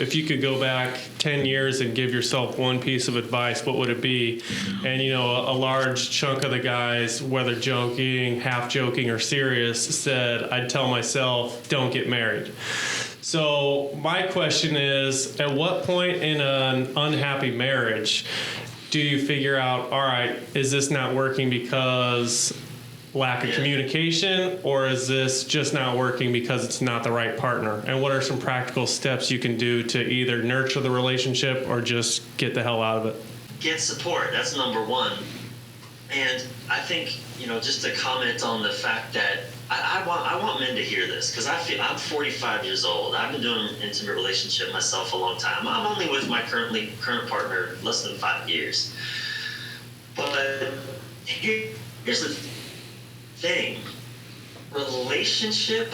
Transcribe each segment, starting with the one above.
If you could go back 10 years and give yourself one piece of advice, what would it be? And, a large chunk of the guys, whether joking, half joking, or serious, said, I'd tell myself, don't get married. So my question is, at what point in an unhappy marriage do you figure out, all right, is this not working because lack of communication, or is this just not working because it's not the right partner? And what are some practical steps you can do to either nurture the relationship or just get the hell out of it? Get support. That's number one. And I think, just to comment on the fact that I want men to hear this, because I'm 45 years old. I've been doing an intimate relationship myself a long time. I'm only with my current partner less than 5 years. But here's the thing. Relationship,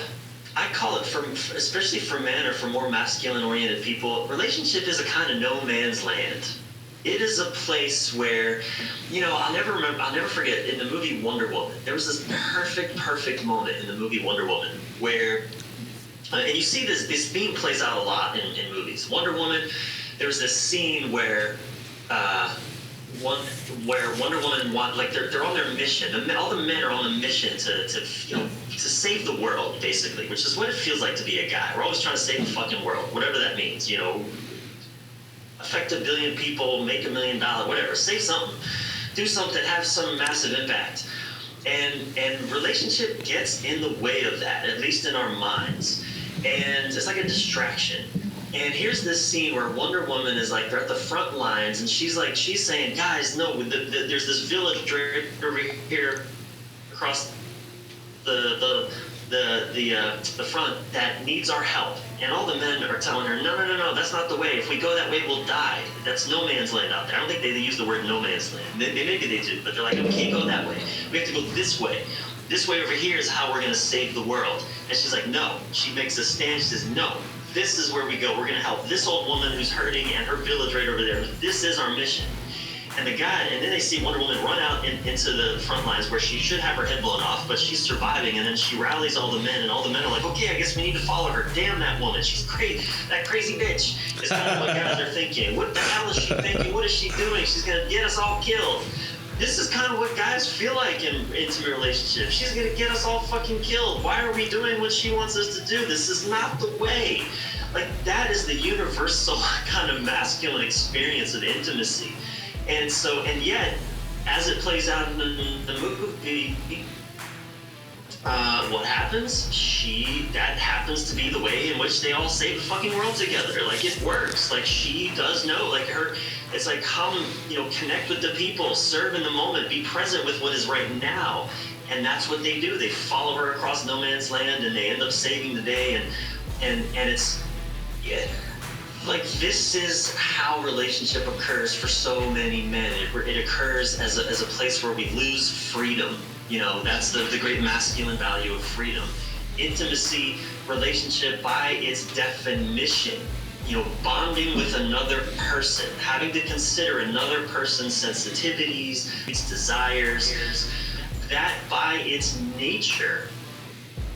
I call it, especially for men or for more masculine oriented people, relationship is a kind of no man's land. It is a place where, I'll never forget, in the movie Wonder Woman, there was this perfect moment in the movie Wonder Woman where, and you see this theme plays out a lot in movies. Wonder Woman, there was this scene where Wonder Woman they're on their mission. All the men are on a mission to save the world, basically, which is what it feels like to be a guy. We're always trying to save the fucking world, whatever that means. Affect 1 billion people, make $1 million, whatever. Say something, do something, have some massive impact. And relationship gets in the way of that, at least in our minds. And it's like a distraction. And here's this scene where Wonder Woman is they're at the front lines, and she's saying, guys, no, there's this village over here across the front that needs our help. And all the men are telling her, no, that's not the way. If we go that way, we'll die. That's no man's land out there. I don't think they use the word no man's land. Maybe they do, but they're like, we can't go that way. We have to go this way. This way over here is how we're going to save the world. And she's like, no. She makes a stand. She says, no. This is where we go. We're going to help this old woman who's hurting and her village right over there. This is our mission. And then they see Wonder Woman run out into the front lines where she should have her head blown off, but she's surviving. And then she rallies all the men, and all the men are like, okay, I guess we need to follow her. Damn that woman. She's crazy. That crazy bitch is kind of what guys are thinking. What the hell is she thinking? What is she doing? She's going to get us all killed. This is kind of what guys feel like in intimate relationships. She's going to get us all fucking killed. Why are we doing what she wants us to do? This is not the way. That is the universal kind of masculine experience of intimacy. And yet, as it plays out in the movie, what happens? That happens to be the way in which they all save the fucking world together. It works. She does know. It's come, connect with the people, serve in the moment, be present with what is right now. And that's what they do. They follow her across no man's land, and they end up saving the day. And it's, this is how relationship occurs for so many men. It occurs as a place where we lose freedom. That's the great masculine value of freedom. Intimacy, relationship, by its definition, bonding with another person, having to consider another person's sensitivities, its desires, that by its nature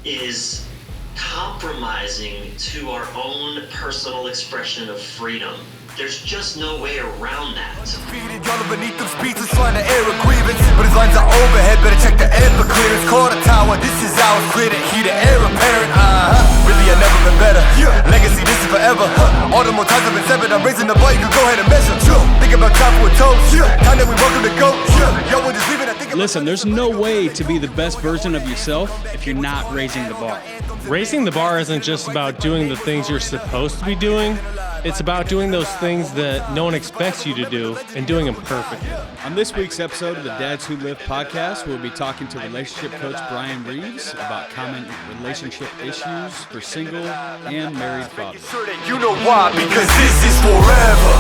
is compromising to our own personal expression of freedom. There's just no way around that. Y'all beneath them speeches trying to air a grievance, but his lines are overhead, better check the air for clearance. Call the tower, this is ours, clear the heat, the air apparent. Really, I've never been better. Legacy, this is forever. All the more times I've been severed, I'm raising the bar, you can go ahead and measure. Think about time for a toast. Time that we welcome to go. Yo, we're just leaving, I think. Listen, there's no way to be the best version of yourself if you're not raising the bar. Raising the bar isn't just about doing the things you're supposed to be doing. It's about doing those things that no one expects you to do and doing them perfectly. On this week's episode of the Dads Who Live podcast, we'll be talking to relationship coach Brian Reeves about common relationship issues for single and married fathers. Sure that you know why, because this is forever.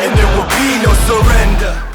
And there will be no surrender.